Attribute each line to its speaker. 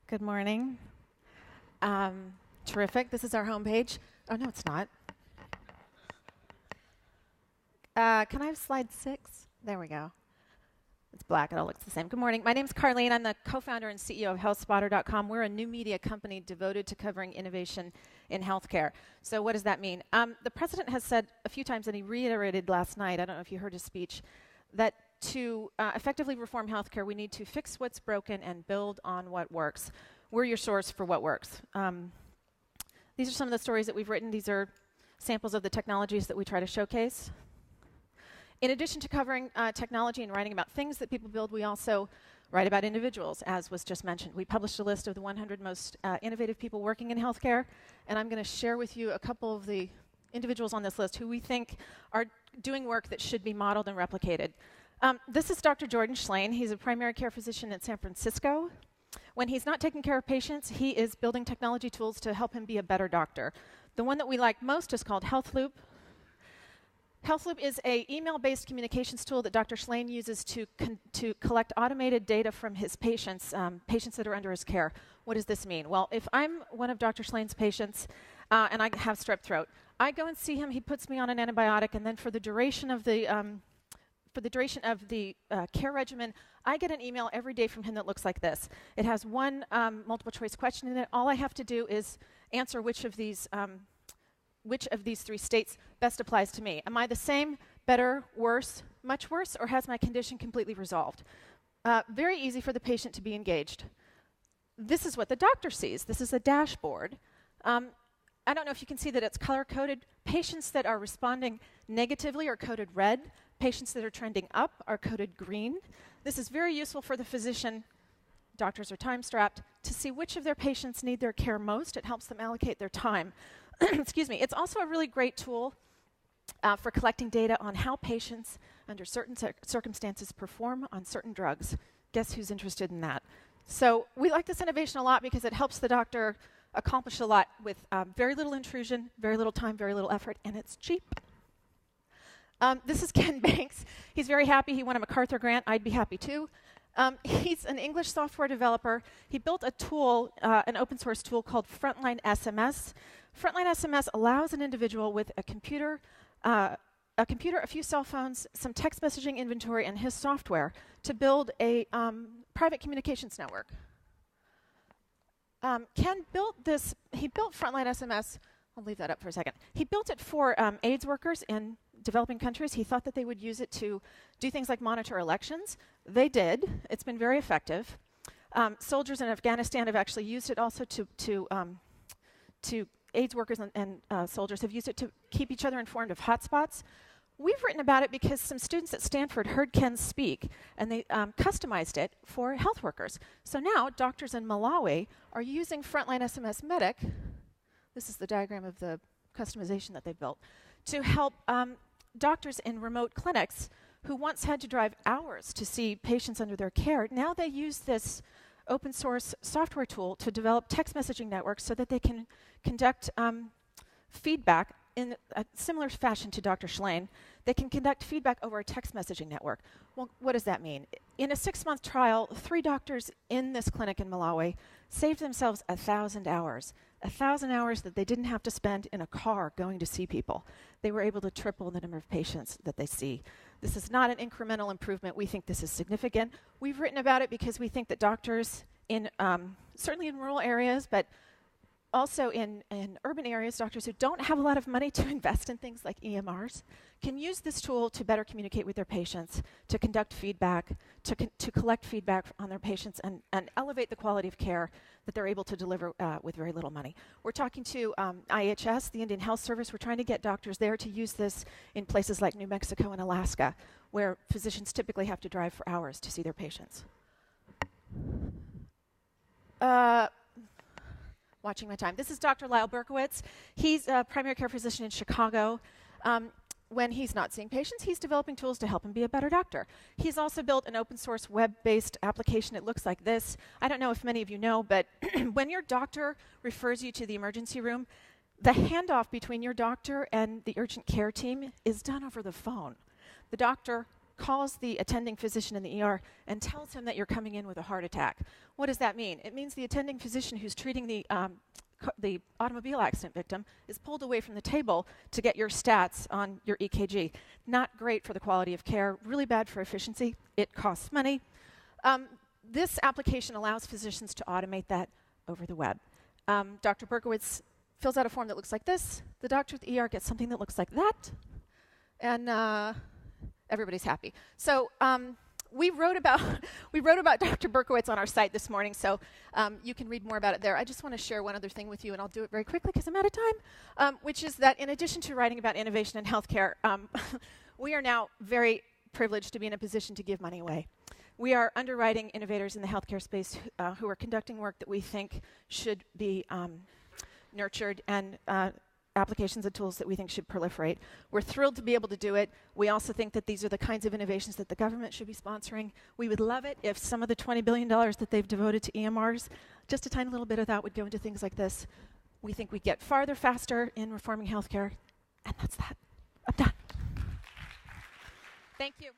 Speaker 1: Good morning. Terrific. This is our homepage. Oh, no, it's not. Can I have slide 6? There we go. It's black. It all looks the same. Good morning. My name's Carleen. I'm the co-founder and CEO of Healthspottr.com. We're a new media company devoted to covering innovation in healthcare. So what does that mean? The president has said a few times, and he reiterated last night, I don't know if you heard his speech, that to effectively reform healthcare, we need to fix what's broken and build on what works. We're your source for what works. These are some of the stories that we've written. These are samples of the technologies that we try to showcase. In addition to covering technology and writing about things that people build, we also write about individuals, as was just mentioned. We published a list of the 100 most innovative people working in healthcare, and I'm going to share with you a couple of the individuals on this list who we think are doing work that should be modeled and replicated. This is Dr. Jordan Schlane. He's a primary care physician in San Francisco. When he's not taking care of patients, he is building technology tools to help him be a better doctor. The one that we like most is called HealthLoop. HealthLoop is an email-based communications tool that Dr. Schlane uses to collect automated data from his patients, patients that are under his care. What does this mean? Well, if I'm one of Dr. Schlane's patients and I have strep throat, I go and see him, he puts me on an antibiotic, and then for the duration of the care regimen, I get an email every day from him that looks like this. It has one multiple choice question in it. All I have to do is answer which of these 3 states best applies to me. Am I the same, better, worse, much worse, or has my condition completely resolved? Very easy for the patient to be engaged. This is what the doctor sees. This is a dashboard. I don't know if you can see that it's color-coded. Patients that are responding negatively are coded red. Patients that are trending up are coded green. This is very useful for the physician. Doctors are time-strapped to see which of their patients need their care most. It helps them allocate their time. Excuse me. It's also a really great tool for collecting data on how patients under certain circumstances perform on certain drugs. Guess who's interested in that? So we like this innovation a lot because it helps the doctor accomplish a lot with very little intrusion, very little time, very little effort, and it's cheap. This is Ken Banks. He's very happy. He won a MacArthur grant. I'd be happy too. He's an English software developer. He built a tool, an open source tool called Frontline SMS. Frontline SMS allows an individual with a computer, a few cell phones, some text messaging inventory, and his software to build a private communications network. Ken built this. He built Frontline SMS. I'll leave that up for a second. He built it for AIDS workers in developing countries. He thought that they would use it to do things like monitor elections. They did. It's been very effective. Soldiers in Afghanistan have actually used it also to AIDS workers and soldiers have used it to keep each other informed of hotspots. We've written about it because some students at Stanford heard Ken speak, and they customized it for health workers. So now doctors in Malawi are using Frontline SMS Medic. This is the diagram of the customization that they built to help doctors in remote clinics who once had to drive hours to see patients under their care. Now they use this open source software tool to develop text messaging networks so that they can conduct feedback in a similar fashion to Dr. Schlane. They can conduct feedback over a text messaging network. Well, what does that mean? In a 6-month trial, 3 doctors in this clinic in Malawi saved themselves 1,000 hours. 1,000 hours that they didn't have to spend in a car going to see people. They were able to triple the number of patients that they see. This is not an incremental improvement. We think this is significant. We've written about it because we think that doctors in, certainly in rural areas, but also in urban areas, doctors who don't have a lot of money to invest in things like EMRs can use this tool to better communicate with their patients, to conduct feedback, to collect feedback on their patients and elevate the quality of care that they're able to deliver with very little money. We're talking to IHS, the Indian Health Service. We're trying to get doctors there to use this in places like New Mexico and Alaska, where physicians typically have to drive for hours to see their patients. Watching my time. This is Dr. Lyle Berkowitz. He's a primary care physician in Chicago. When he's not seeing patients, he's developing tools to help him be a better doctor. He's also built an open source web-based application. It looks like this. I don't know if many of you know, but when your doctor refers you to the emergency room, the handoff between your doctor and the urgent care team is done over the phone. The doctor calls the attending physician in the ER and tells him that you're coming in with a heart attack. What does that mean? It means the attending physician who's treating the automobile accident victim is pulled away from the table to get your stats on your EKG. Not great for the quality of care, really bad for efficiency. It costs money. This application allows physicians to automate that over the web. Dr. Berkowitz fills out a form that looks like this. The doctor at the ER gets something that looks like that. And everybody's happy. So we wrote about Dr. Berkowitz on our site this morning, so you can read more about it there. I just want to share one other thing with you, and I'll do it very quickly because I'm out of time, which is that in addition to writing about innovation in healthcare, we are now very privileged to be in a position to give money away. We are underwriting innovators in the healthcare space who are conducting work that we think should be nurtured, and applications and tools that we think should proliferate. We're thrilled to be able to do it. We also think that these are the kinds of innovations that the government should be sponsoring. We would love it if some of the $20 billion that they've devoted to EMRs, just a tiny little bit of that would go into things like this. We think we'd get farther faster in reforming healthcare, and that's that. I'm done. Thank you.